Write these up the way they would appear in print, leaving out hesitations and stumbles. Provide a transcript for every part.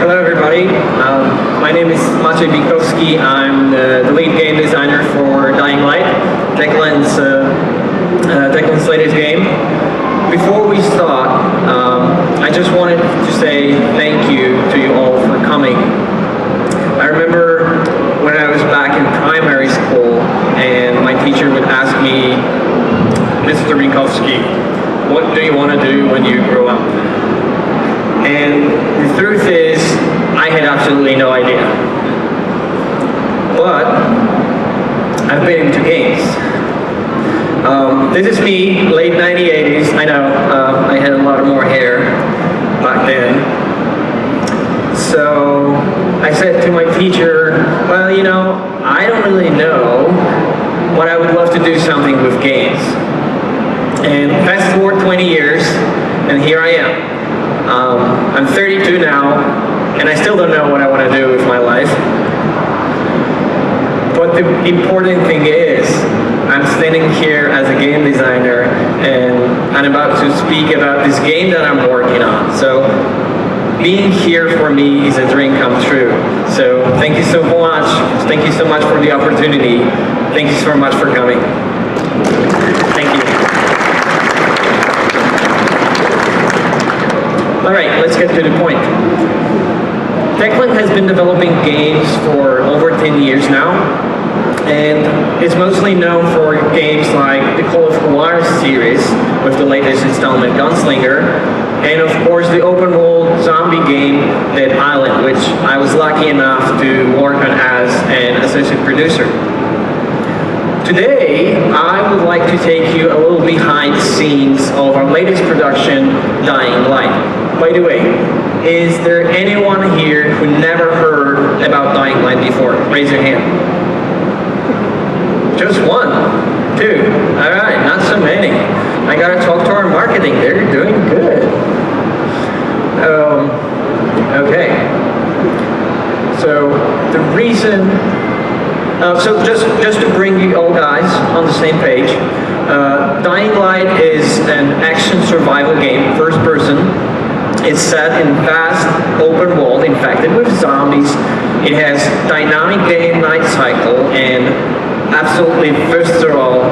Hello everybody, my name is Maciej Binkowski. I'm the lead game designer for Dying Light, Techland's latest game. Before we start, I just wanted to say thank you to you all for coming. I remember when I was back in primary school and my teacher would ask me, Mr. Binkowski, what do you want to do when you grow up? And the truth is, I had absolutely no idea. But I've been into games. This is me, late 1980s. I know, I had a lot more hair back then. So I said to my teacher, well, you know, I don't really know, but I would love to do something with games. And fast forward 20 years, and here I am. I'm 32 now, and I still don't know what I want to do with my life. But the important thing is, I'm standing here as a game designer, and I'm about to speak about this game that I'm working on. So being here for me is a dream come true. So thank you so much. Thank you so much for the opportunity. Thank you so much for coming. Thank you. All right, let's get to the point. Techland has been developing games for over 10 years now, and it's mostly known for games like the Call of Juarez series with the latest installment Gunslinger, and of course the open world zombie game Dead Island, which I was lucky enough to work on as an associate producer. Today, I would like to take you a little behind the scenes of our latest production, Dying Light. By the way, is there anyone here who never heard about Dying Light before? Raise your hand. Just one, two. All right, not so many. I gotta talk to our marketing. They're doing good. Okay. So the reason. So just to bring you all guys on the same page, Dying Light is an action survival game, first person. It's set in vast open world infected with zombies. It has dynamic day and night cycle and absolutely visceral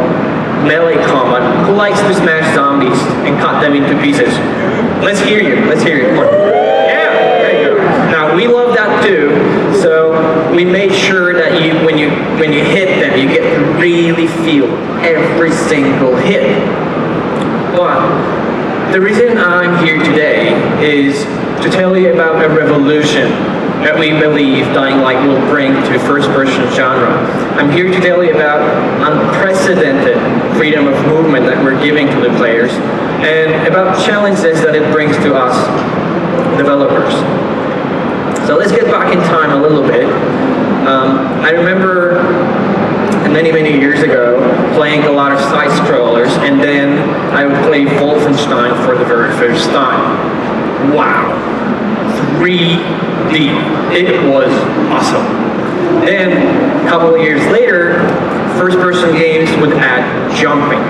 melee combat. Who likes to smash zombies and cut them into pieces? Let's hear you. Let's hear you. Come on. Yeah, there you go. Now we love that too. So we made sure that when you hit them, you get to really feel every single hit. But the reason I'm here today is to tell you about a revolution that we believe Dying Light will bring to first-person genre. I'm here to tell you about unprecedented freedom of movement that we're giving to the players, and about challenges that it brings to us developers. So let's get back in time a little bit. I remember many years ago playing a lot of side scrollers, and then I would play Wolfenstein for the very first time. Wow, 3D, it was awesome. Then a couple of years later, first person games would add jumping.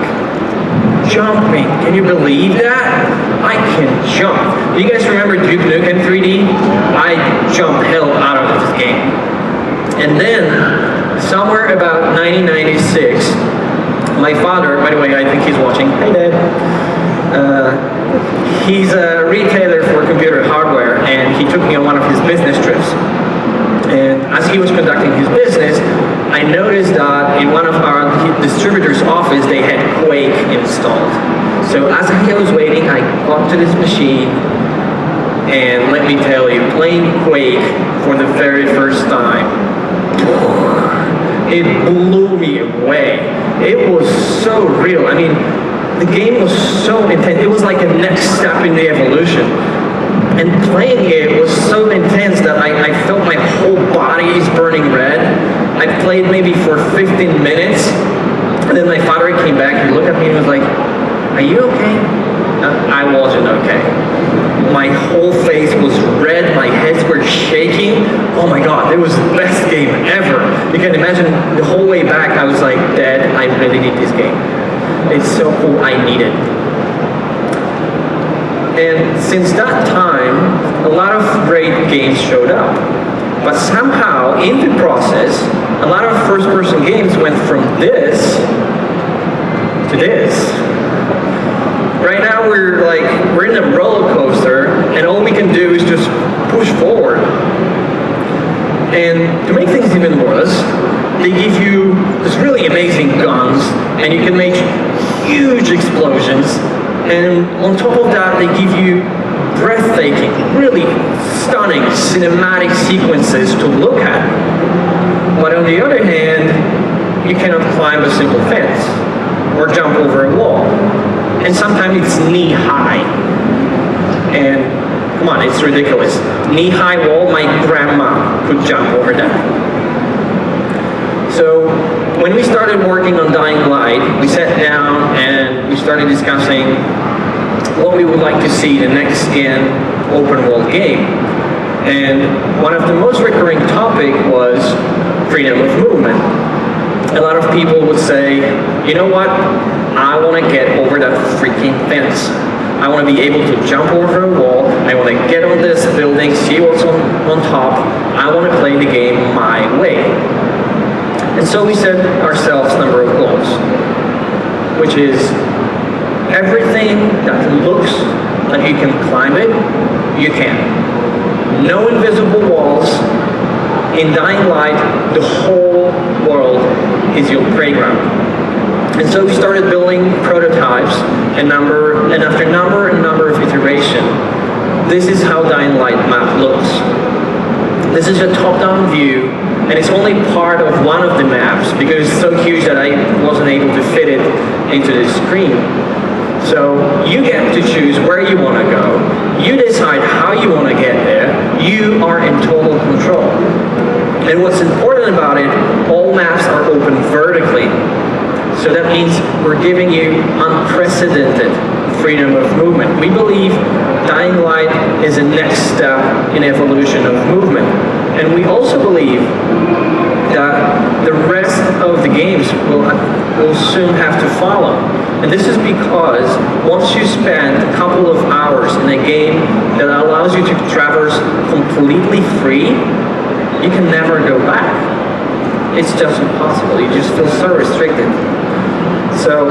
Jumping, can you believe that? I can jump. Do you guys remember Duke Nukem 3D? I jumped hell out of this game. And then, somewhere about 1996, my father, by the way, I think he's watching. Hey, Dad. He's a retailer for computer hardware, and he took me on one of his business trips. And as he was conducting his business, I noticed that in one of our distributor's office, they had Quake installed. So as I was waiting, I got to this machine, and let me tell you, playing Quake for the very first time, it blew me away. It was so real. I mean, the game was so intense. It was like a next step in the evolution. And playing it was so intense that I felt my whole body is burning red. I played maybe for 15 minutes, and then my father came back and looked at me and was like, "Are you okay?" I wasn't okay. My whole face was red, my hands were shaking. Oh my God, it was the best game ever. You can imagine the whole way back, I was like, Dad, I really need this game. It's so cool, I need it. And since that time, a lot of great games showed up. But somehow, in the process, a lot of first-person games went from this to this. Right now, we're in a roller coaster, and all we can do is just push forward. And to make things even worse, they give you this really amazing guns, and you can make huge explosions. And on top of that, they give you breathtaking, really stunning cinematic sequences to look at. But on the other hand, you cannot climb a simple fence or jump over a wall. And sometimes it's knee-high. And come on, it's ridiculous. Knee-high wall, my grandma could jump over that. So when we started working on Dying Light, we sat down and we started discussing what we would like to see the next in open world game. And one of the most recurring topic was freedom of movement. A lot of people would say, you know what, I want to get over that freaking fence. I want to be able to jump over a wall. I want to get on this building, see what's on top. I want to play the game my way. And so we set ourselves a number of goals, which is everything that looks like you can climb it, you can. No invisible walls. In Dying Light, the whole world is your playground. And so we started building prototypes, and after number of iteration, this is how Dying Light map looks. This is a top-down view, and it's only part of one of the maps because it's so huge that I wasn't able to fit it into the screen. So you get to choose where you want to go. You decide how you want to get there. You are in total control. And what's important about it, all maps are open vertically. So that means we're giving you unprecedented freedom of movement. We believe Dying Light is a next step in evolution of movement. And we also believe that the rest of the games will soon have to follow. And this is because once you spend a couple of hours in a game that allows you to traverse completely free, you can never go back. It's just impossible. You just feel so restricted. So,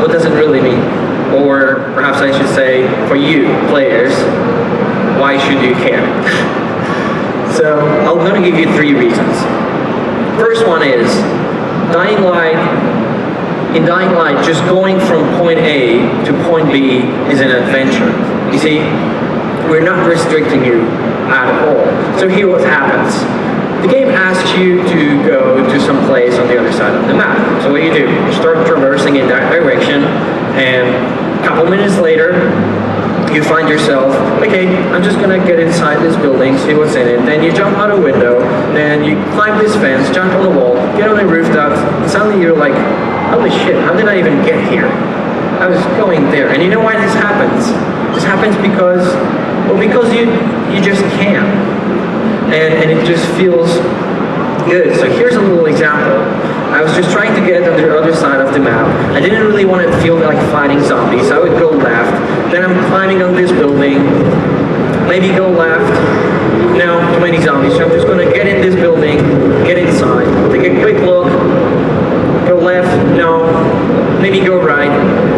what does it really mean? Or perhaps I should say, for you, players, why should you care? So, I'm going to give you 3 reasons. First one is, in Dying Light, just going from point A to point B is an adventure. You see, we're not restricting you at all. So here what happens. The game asks you to go to some place on the other side of the map. So what you do, you start traversing in that direction, and a couple minutes later, you find yourself, okay, I'm just gonna get inside this building, see what's in it. Then you jump out a window, then you climb this fence, jump on the wall, get on the rooftop, and suddenly you're like, holy shit, how did I even get here? I was going there. And you know why this happens? This happens because you just can. And it just feels good. So here's a little example. I was just trying to get on the other side of the map. I didn't really want to feel like fighting zombies. I would go left. Then I'm climbing on this building. Maybe go left. No, too many zombies. So I'm just going to get in this building, get inside, take a quick look, go left, no, maybe go right,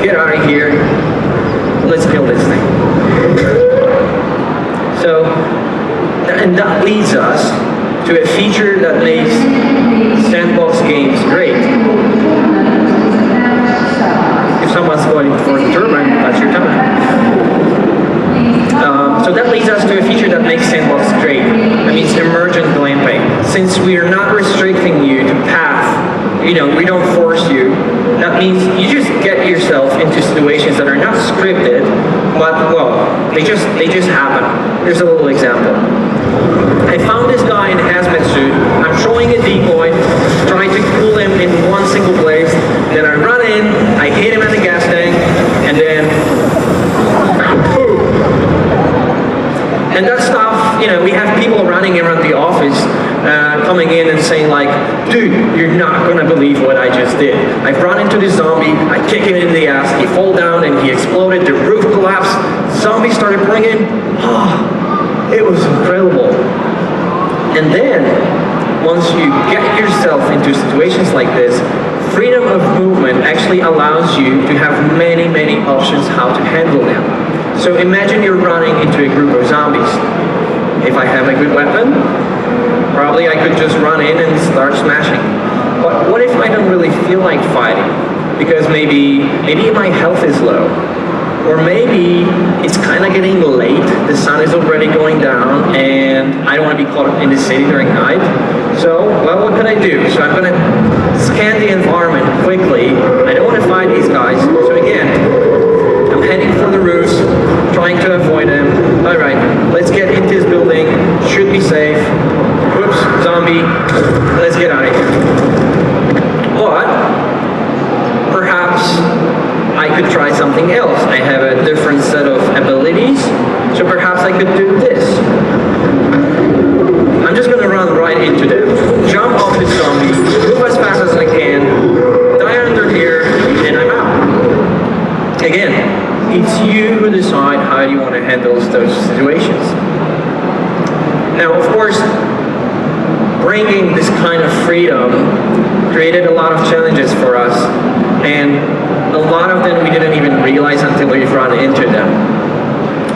get out of here. Let's kill this thing. So, and that leads us to a feature that makes sandbox games great. If someone's going for the turbine, that's your time. So that leads us to a feature that makes sandbox great. That means emergent glamping. Since we are not restricting you to path, we don't force you. That means you just get yourself into situations that are not scripted, but well, they just happen. Here's a little example. I found this guy in a hazmat suit. I'm throwing a decoy, trying to pull him in one single place. Then I run in, I hit him at the gas tank, and then boom. And that stuff, we have people running around the office coming in and saying like, dude, you're not gonna believe what I just did. I've run into this zombie, I kick him in the ass, he fall down and he exploded, the roof collapsed, zombies started bringing, it was incredible. And then, once you get yourself into situations like this, freedom of movement actually allows you to have many, many options how to handle them. So imagine you're running into a group of zombies. If I have a good weapon, probably I could just run in and start smashing. But what if I don't really feel like fighting? Because maybe my health is low. Or maybe it's kind of getting late, the sun is already going down, and I don't want to be caught in the city during night. So, well, what can I do? So I'm going to scan the environment quickly. I don't want to find these guys. So again, I'm heading for the roofs, trying to avoid them. All right, let's get into this building. Should be safe. Whoops, zombie. Let's get out of here. But perhaps I could try something else. I have a different set of abilities, so perhaps I could do this. I'm just gonna run right into them. Jump off this zombie, move as fast as I can, die under here, and I'm out. Again, it's you who decide how you want to handle those situations. Now, of course, bringing this kind of freedom created a lot of challenges for us, and a lot of them we didn't even realize until we've run into them.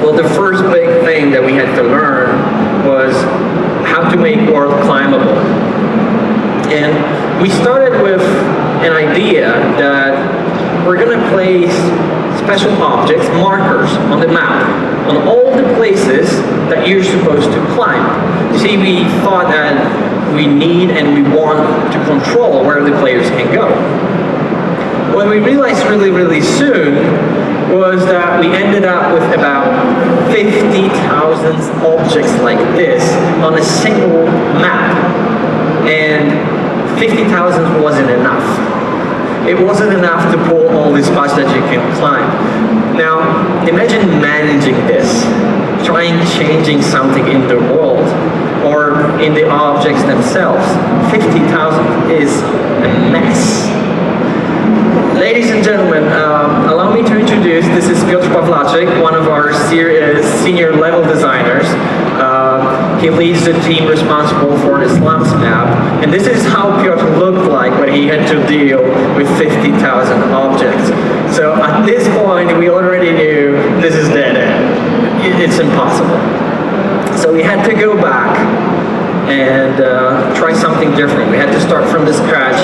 Well, the first big thing that we had to learn was how to make world climbable. And we started with an idea that we're going to place special objects, markers, on the map, on all the places that you're supposed to climb. You see, we thought that we need and we want to control where the players can go. What we realized really, really soon was that we ended up with about 50,000 objects like this on a single map. And 50,000 wasn't enough. It wasn't enough to pull all this spots that you can climb. Now, imagine managing this, trying changing something in the world or in the objects themselves. 50,000 is a mess. Ladies and gentlemen, allow me to introduce, this is Piotr Pawlaczyk, one of our senior level designers. He leads the team responsible for the slums map, and this is how Piotr looked like when he had to deal with 50,000 objects. So at this point, we already knew this is dead end. It's impossible. So we had to go back and try something different. We had to start from the scratch.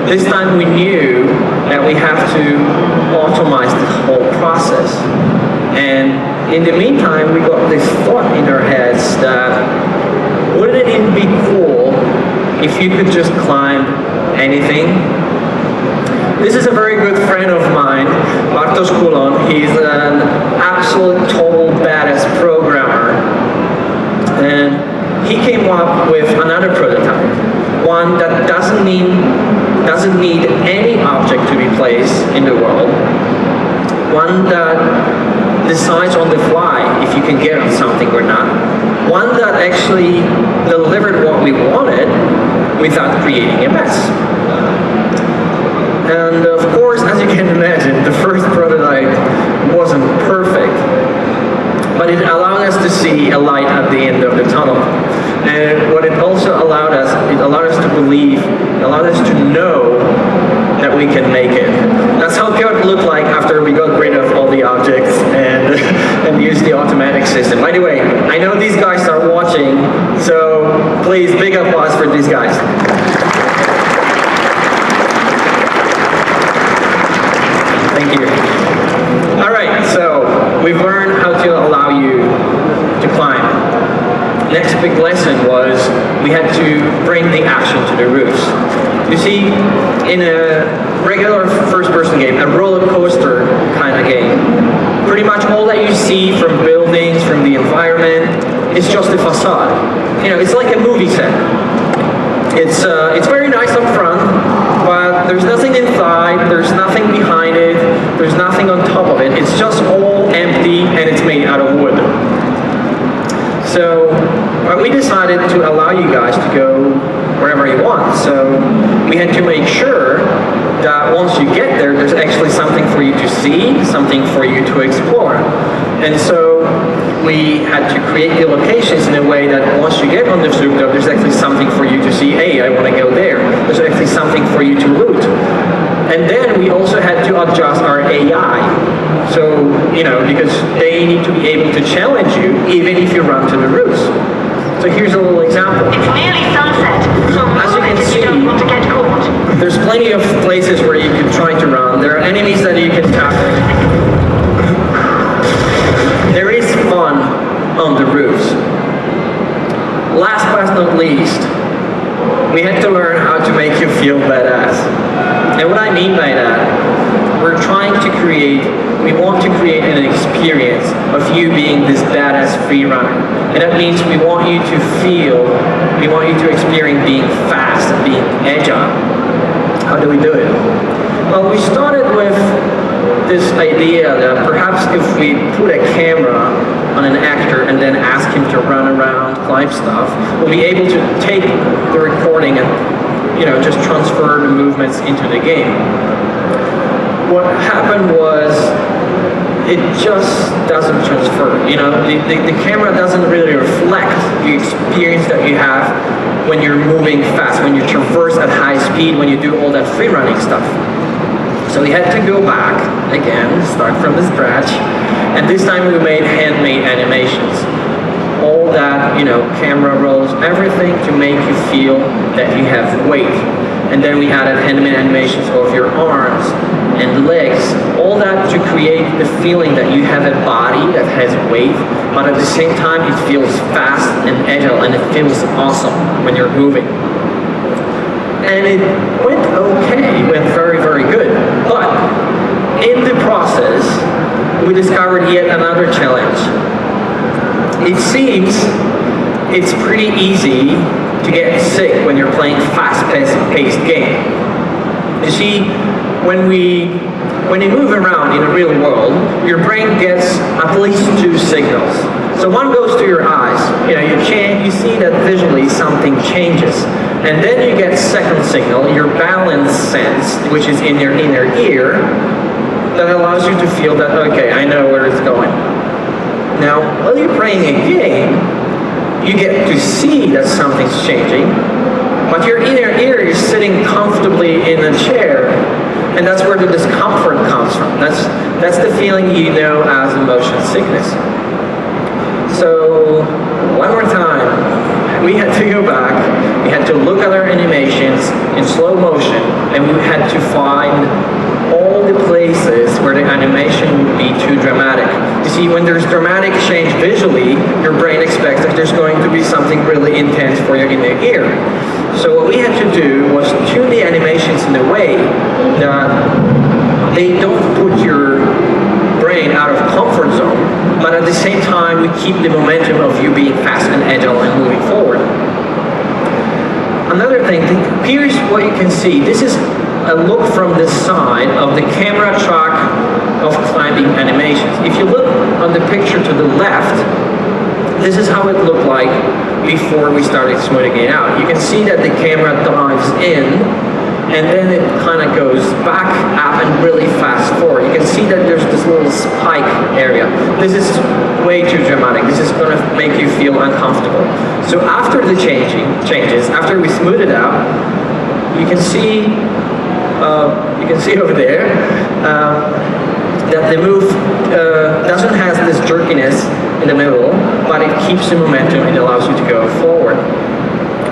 This time we knew that we have to automate the whole process. And in the meantime, we got this thought in our heads that wouldn't it even be cool if you could just climb anything? This is a very good friend of mine, Bartosz Kulon. He's an absolute total badass programmer. And he came up with another prototype, one that doesn't need any object to be placed in the world, one that decides on the fly if you can get on something or not, one that actually delivered what we wanted without creating a mess. And of course, as you can imagine, the first prototype wasn't perfect, but it allowed us to see a light at the end of the tunnel. And what it also allowed us to believe, it allowed us to know that we can make it. That's how Piotr looked like after we got rid of all the objects and used the automatic system. By the way, I know these guys are watching, so please, big applause for these guys. Thank you. All right, so we've learned how to allow you to climb. Next big lesson was we had to bring the action to the roofs. You see, in a regular first-person game, a roller coaster kind of game, pretty much all that you see from buildings, from the environment, is just a facade. You know, it's like a movie set. It's very nice up front, but there's nothing inside, there's nothing behind it, there's nothing on top of it. It's just all empty and it's made out of wood. So But we decided to allow you guys to go wherever you want. So we had to make sure that once you get there, there's actually something for you to see, something for you to explore. And so we had to create the locations in a way that once you get on the rooftop, there's actually something for you to see. Hey, I want to go there. There's actually something for you to loot. And then we also had to adjust our AI. So, because they need to be able to challenge you even if you run to the roofs. So here's a little example. It's nearly sunset, so as you can see, you don't want to get caught. There's plenty of places where you can try to run. There are enemies that you can tackle. There is fun on the roofs. Last but not least, we had to learn how to make you feel badass. And what I mean by that, we want to create an experience of you being this badass free runner. And that means we want you to experience being fast and being agile. How do we do it? Well, we started with this idea that perhaps if we put a camera on an actor and then ask him to run around, climb stuff, we'll be able to take the recording and just transfer the movements into the game. What happened was it just doesn't transfer. The camera doesn't really reflect the experience that you have when you're moving fast, when you traverse at high speed, when you do all that free running stuff. So we had to go back again, start from the scratch, and this time we made handmade animations. All that, camera rolls, everything to make you feel that you have weight. And then we added handmade animations of your arms and legs, all that to create the feeling that you have a body that has weight, but at the same time it feels fast and agile and it feels awesome when you're moving. And it went okay, it went very, very good. But in the process, we discovered yet another challenge. It seems it's pretty easy to get sick when you're playing fast-paced game. You see, when you move around in the real world, your brain gets at least two signals. So one goes to your eyes. You see that visually something changes. And then you get second signal, your balance sense, which is in your inner ear, that allows you to feel that, okay, I know where it's going. Now, while you're playing a game, you get to see that something's changing, but your inner ear is sitting comfortably in a chair, and that's where the discomfort comes from. That's the feeling as motion sickness. So, one more time, we had to go back, we had to look at our animations in slow motion, and we had to find all the places where the animation would be too dramatic. You see, when there's dramatic change visually, your brain expects that there's going to be something really intense for your inner ear. So what we had to do was tune the animations in a way that they don't put your brain out of comfort zone, but at the same time we keep the momentum of you being fast and agile and moving forward. Another thing, here's what you can see. This is a look from the side of the camera track of climbing animations. If you look on the picture to the left, this is how it looked like before we started smoothing it out. You can see that the camera dives in and then it kind of goes back up and really fast forward. You can see that there's this little spike area. This is way too dramatic. This is going to make you feel uncomfortable. So after the changes, after we smooth it out, you can see over there that the move doesn't have this jerkiness in the middle, but it keeps the momentum and allows you to go forward.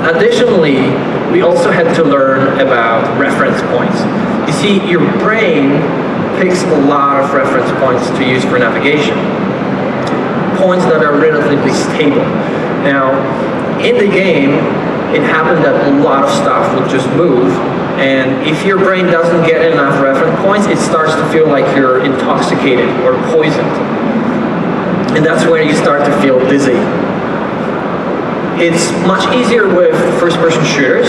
Additionally, we also had to learn about reference points. You see, your brain picks a lot of reference points to use for navigation. Points that are relatively stable. Now, in the game, it happened that a lot of stuff would just move, and if your brain doesn't get enough reference points, it starts to feel like you're intoxicated or poisoned. And that's when you start to feel dizzy. It's much easier with first-person shooters,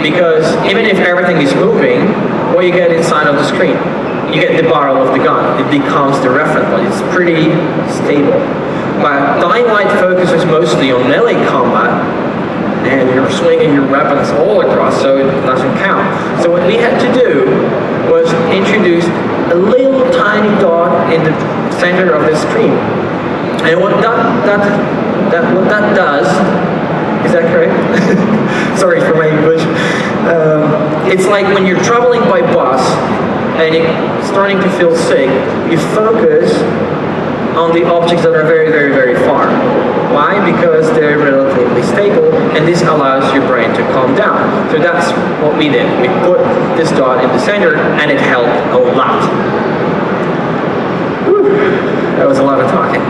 because even if everything is moving, what you get inside of the screen? You get the barrel of the gun. It becomes the reference point. It's pretty stable. but Dying Light focuses mostly on melee combat, and you're swinging your weapons all across, so it doesn't count. So what we had to do was introduce a little tiny dot in the center of the screen. And what that does, is that correct? Sorry for my English. It's like when you're traveling by bus and you're starting to feel sick, you focus on the objects that are very, very, very far. Why? Because they're relatively stable, and this allows your brain to calm down. So that's what we did. We put this dot in the center, and it helped a lot. Whew. That was a lot of talking.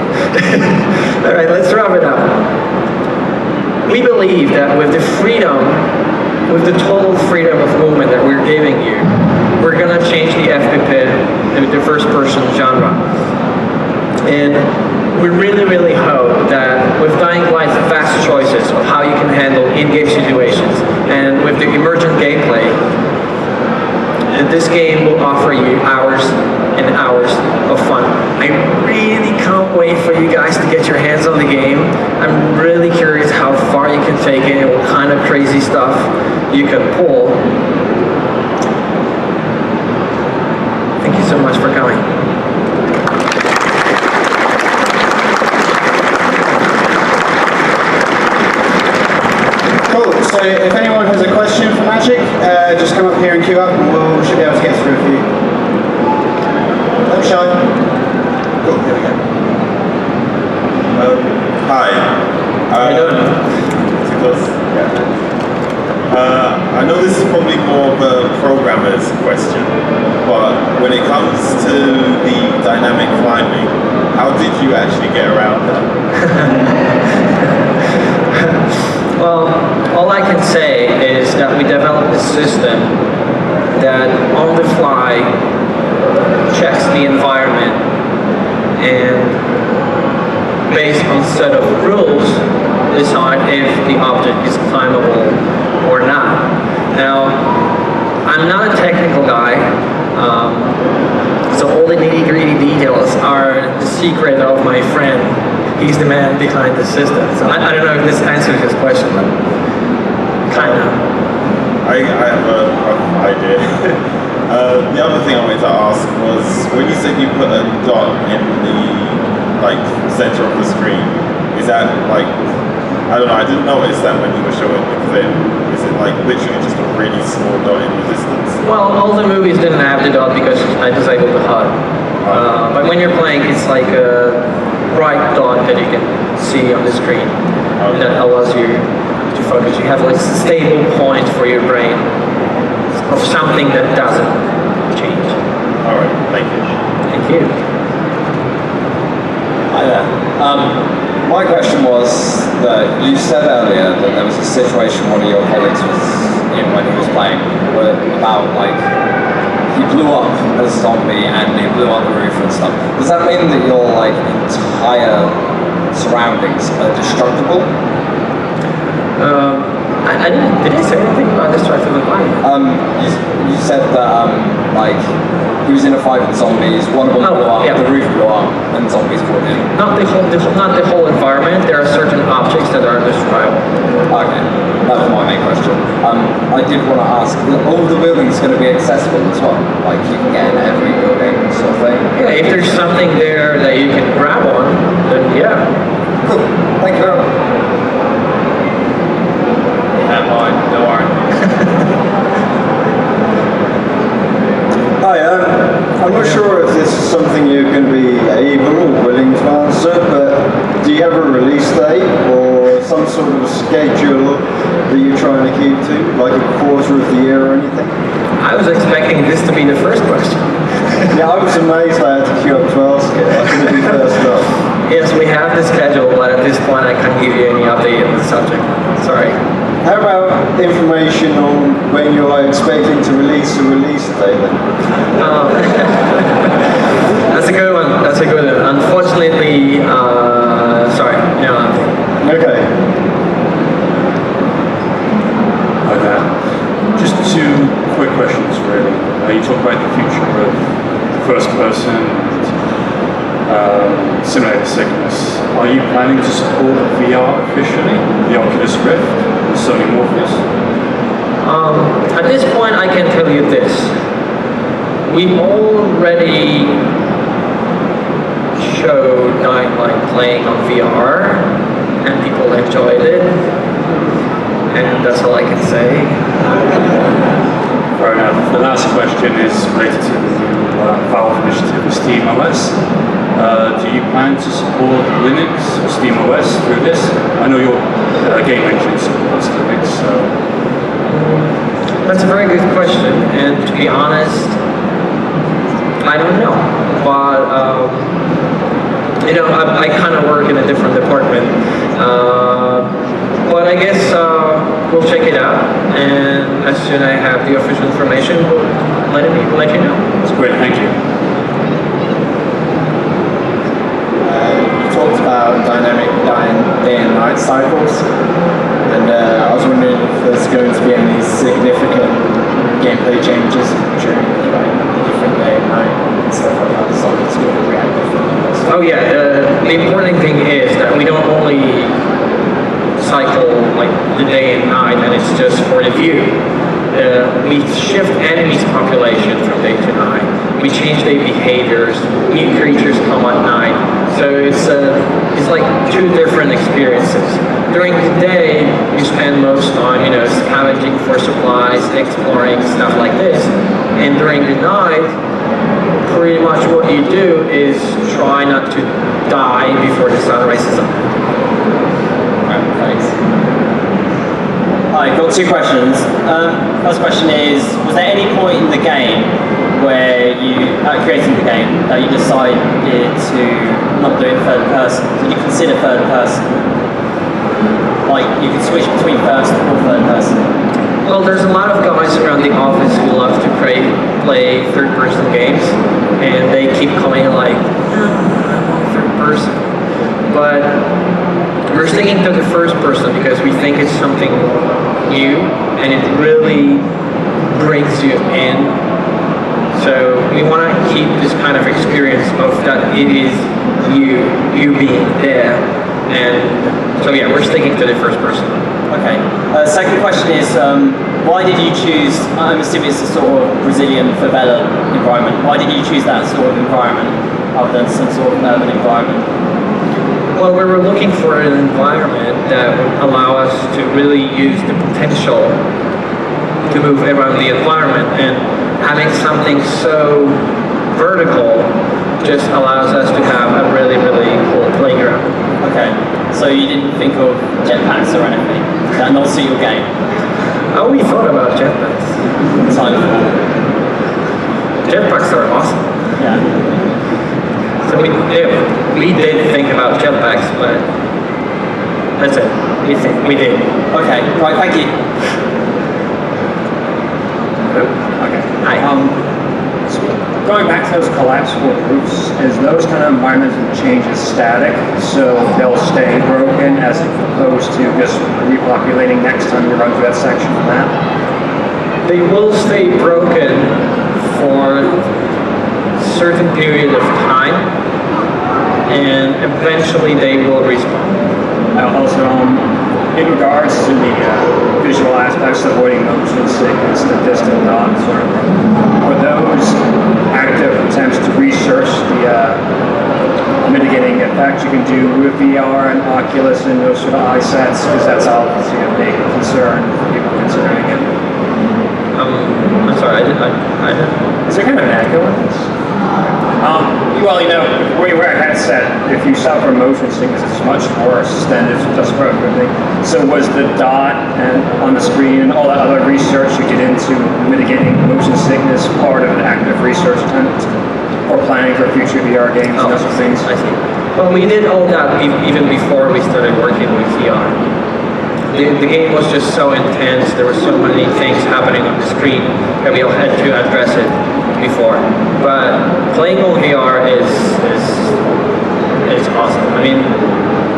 All right, let's wrap it up. We believe that with the freedom, with the total freedom of movement that we're giving you, we're gonna change the FPP to the first-person genre. And we really, really hope that with Dying Light's vast choices of how you can handle in-game situations, and with the emergent gameplay, this game will offer you hours and hours of fun. I really can't wait for you guys to get your hands on the game. I'm really curious how far you can take it and what kind of crazy stuff you can pull. Thank you so much for coming. Cool, so if anyone has a question for Maciej, just come up here and queue up and we should be able to get through a few. I'm shy. Cool, here we go. Hi. How you doing? Too close? Yeah. I know this is probably more of a programmer's question, but when it comes to the dynamic climbing, how did you actually get around that? Well, all I can say is that we developed a system that on the fly checks the environment and based on a set of rules decide if the object is climbable or not. Now, I'm not a technical guy, so all the nitty-gritty details are the secret of my friend. He's the man behind the system. So I don't know if this answers his question, but kind of. I have a rough idea. The other thing I wanted to ask was, when you said you put a dot in the center of the screen, is that I don't know, I didn't notice that when you were showing the clip. Is it literally just a really small dot in the distance? Well, all the movies didn't have the dot because I disabled the HUD. But when you're playing, it's like a bright dot that you can see on the screen. And that allows you to focus. You have a stable point for your brain of something that doesn't change. Alright, thank you. Thank you. Hi there. My question was that you said earlier that there was a situation one of your colleagues was in when he was playing about he blew up a zombie and he blew up the roof and stuff. Does that mean that your entire surroundings are destructible? I didn't. Did I say anything about destructive environment? You said that he was in a fight with zombies. One of them blew up, yeah. the roof blew up, and zombies caught in. Not the whole environment. There are certain objects that are destroyable. Okay, that was my main question. I did want to ask, all the buildings going to be accessible as well? You can get in every building sort of thing? Yeah, if there's something there that you can grab on, then yeah. Cool, thank you very much. Have mine, don't worry. Hi, I'm not sure if this is something you're going to be able or willing to answer, but do you have a release date or some sort of schedule that you're trying to keep to, like a quarter of the year or anything? I was expecting this to be the first question. Yeah, I was amazed I had to queue up to ask it. I couldn't be first up. Yes, we have the schedule, but at this point I can't give you any update on the subject. Sorry. How about information on when you're expecting to release a release date then? That's a good one. That's a good one. Unfortunately, sorry, no update. Okay. Okay. Just two quick questions, really. You talk about the future of first person simulated sickness. Are you planning to support VR officially, the Oculus Rift, the Sony Morpheus? At this point, I can tell you this. We already showed Dying Light playing on VR, and people enjoyed it, and that's all I can say. Fair enough. The last question is related to the Valve initiative with SteamOS. Do you plan to support Linux or SteamOS through this? I know your game engine supports Linux, so... That's a very good question, and to be honest, I don't know. But, I kind of work in a different department. But I guess we'll check it out, and as soon as I have the official information, we'll let you know. That's great, thank you. You talked about dynamic day and night cycles, and I was wondering if there's going to be any significant gameplay changes during the different day and night and stuff like that, so it's going to react differently. Oh yeah, the important thing is that we don't only cycle like the day and night, and it's just for the view. We shift enemies' population from day to night. We change their behaviors. New creatures come at night. So it's like two different experiences. During the day, you spend most time, scavenging for supplies, exploring stuff like this. And during the night, pretty much what you do is try not to die before the sun rises up. Thanks. I've got two questions. First question is, was there any point in the game where you, creating the game, that you decided to not do it third person? Did you consider third person? Like, you could switch between first or third person? Well, there's a lot of guys around the office who love to play third-person games, and they keep coming like, I'm on third person. But we're sticking to the first person because we think it's something new, and it really brings you in. So we want to keep this kind of experience of that it is you being there. And so yeah, we're sticking to the first person. Okay. Second question is, why did you choose, I'm assuming it's a sort of Brazilian favela environment, why did you choose that sort of environment other than some sort of urban environment? Well, we were looking for an environment that would allow us to really use the potential to move around the environment, and having something so vertical just allows us to have a really, really cool playground. Okay, so you didn't think of jetpacks or anything? That not suit your game? Oh, we thought about jetpacks. Time for. Jetpacks are awesome. Yeah. So we did think about jetpacks, but that's it. We did. Okay, right, thank you. Okay. Hi. Going back to those collapsible roofs, is those kind of environmental changes static, so they'll stay broken as opposed to just repopulating next time you run through that section of the map? They will stay broken for a certain period of time, and eventually they will respawn. Also, in regards to the visual aspects, avoiding motion sickness, the distant dot sort of thing, are those active attempts to research the mitigating effects you can do with VR and Oculus and those sort of eye sets? Because that's obviously a big concern for people considering it. I'm sorry, I didn't. Is there kind of an echo in this? Where you wear a headset, if you suffer motion sickness, it's much worse than if it does for everything. So was the dot and on the screen and all that other research you get into mitigating motion sickness part of an active research attempt or planning for future VR games and those things? I see. Well, we did all that even before we started working with VR. The game was just so intense, there were so many things happening on the screen that we all had to address it before. But playing on VR is awesome. I mean,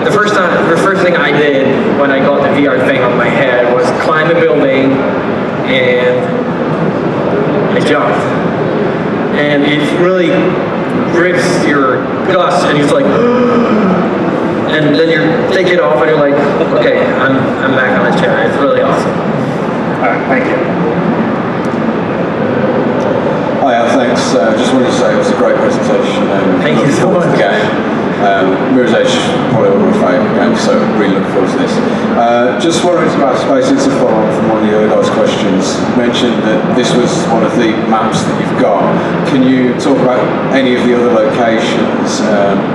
the first thing I did when I got the VR thing on my head was climb a building and I jumped. And it really grips your guts and it's like, and then you take it off and you're like, okay, I'm back on the chair. It's really awesome. All right, thank you. Hi, thanks. Just wanted to say it was a great presentation. Thank you so looking forward to much. the game. Mirror's Edge probably one of my favourite games, so really look forward to this. Just wanted to ask, basically it's a follow-up from one of the other guys' questions. You mentioned that this was one of the maps that you've got. Can you talk about any of the other locations,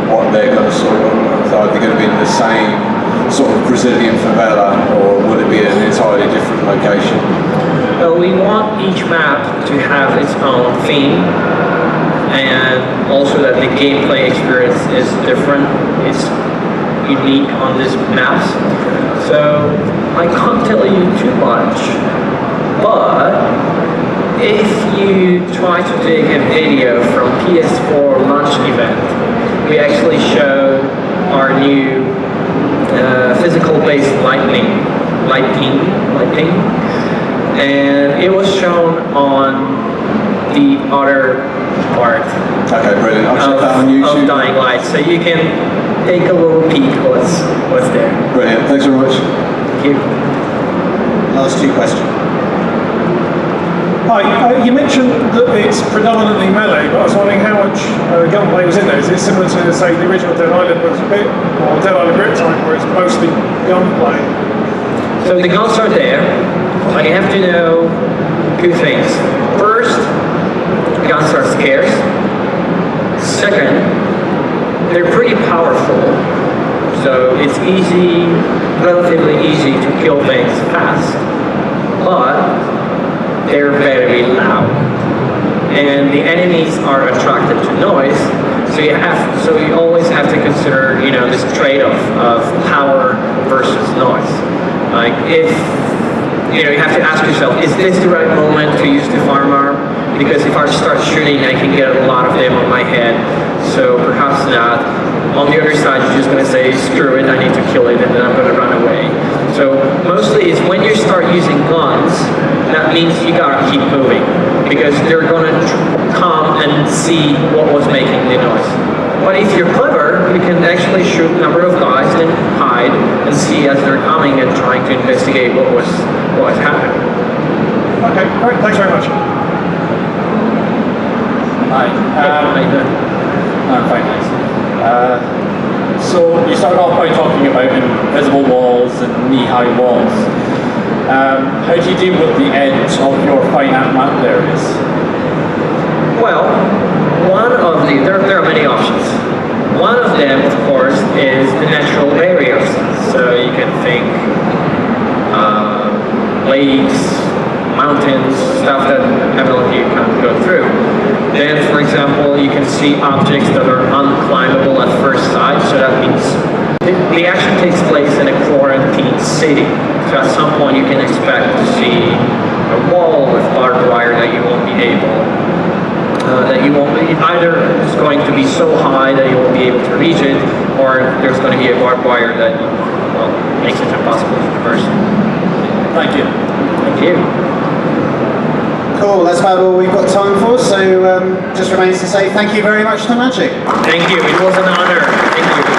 what they're going to sort of, are they going to be in the same sort of Brazilian favela, or would it be an entirely different location? Well, we want each map to have its own theme, and also that the gameplay experience is different. It's unique on these maps. So I can't tell you too much, but if you try to take a video from PS4 launch event, we actually showed our new physical-based lighting, and it was shown on the other part Okay, brilliant. I'll check that on YouTube. of Dying Light, so you can take a little peek what's there. Brilliant. Thanks very much. Thank you. Last two questions. Hi, you mentioned that it's predominantly melee, but I was wondering how much gunplay was in there. Is it similar to, say, the original Dead Island was a bit, or Dead Island Riptide, where it's mostly gunplay? So the guns are there, but you have to know two things. First, guns are scarce. Second, they're pretty powerful, so it's easy, relatively easy to kill things fast, but they're very loud, and the enemies are attracted to noise. So you always have to consider, this trade-off of power versus noise. Like if you have to ask yourself, is this the right moment to use the farm arm? Because if I start shooting, I can get a lot of them on my head. So perhaps not. On the other side, you're just going to say, screw it, I need to kill it, and then I'm going to run away. So mostly it's when you start using guns, that means you gotta keep moving, because they're gonna come and see what was making the noise. But if you're clever, you can actually shoot a number of guys and hide and see as they're coming and trying to investigate what was happening. Okay, great, thanks very much. Hi. How you doing? I'm fine, thanks. So you started off by talking about invisible walls and knee-high walls. How do you deal with the edge of your finite map areas? Well, there are many options. One of them, of course, is the natural barriers. So you can think lakes, mountains, stuff that you can't go through. Then, for example, you can see objects that are unclimbable at first sight. So that means the action takes place in a quarantined city. So at some point you can expect to see a wall with barbed wire that you won't be either it's going to be so high that you won't be able to reach it, or there's going to be a barbed wire that makes it impossible to traverse. Thank you. Thank you. Cool, that's about all we've got time for, so just remains to say thank you very much to Maciej. Thank you. It was an honor. Thank you.